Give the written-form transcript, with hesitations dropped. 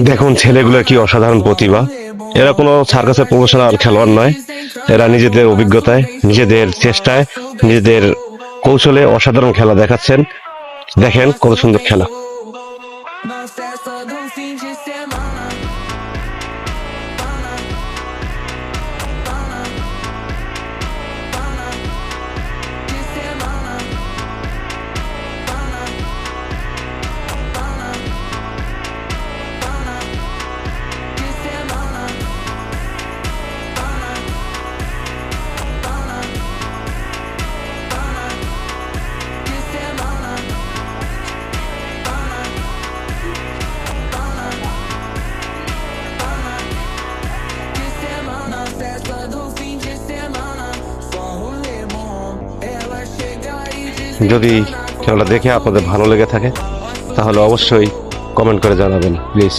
দেখুন ছেলেগুলোর কি অসাধারণ প্রতিভা। এরা কোনো সার্কাসের প্রফেশনাল খেলোয়াড় নয়, এরা নিজেদের অভিজ্ঞতায়, নিজেদের চেষ্টায়, নিজেদের কৌশলে অসাধারণ খেলা দেখাচ্ছেন। দেখেন কত সুন্দর খেলা। যদি খেলাটা দেখে আপনাদের ভালো লেগে থাকে তাহলে অবশ্যই কমেন্ট করে জানাবেন প্লিজ।